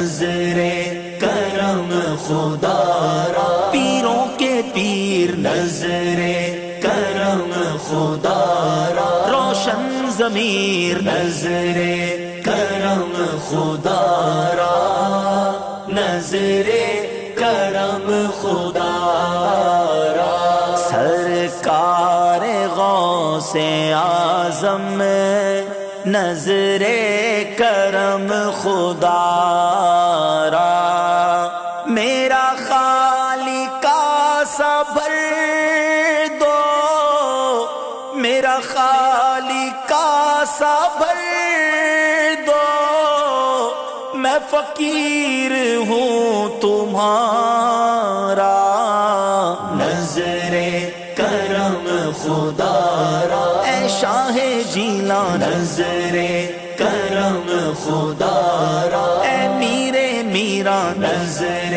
نظر کرم خدا را، پیروں کے پیر نظر کرم خدا را، روشن ضمیر نظر کرم خدا را، نظر کرم خدا را۔ سرکار غوث اعظم نظر کرم خدا را، میرا خالق سا بھر دو، میرا خالق سا بھر دو، میں فقیر ہوں تمہارا، نظر کرم خدا را، اے شاہ جیلان نظر کرم خدا را، اے میر میران نظر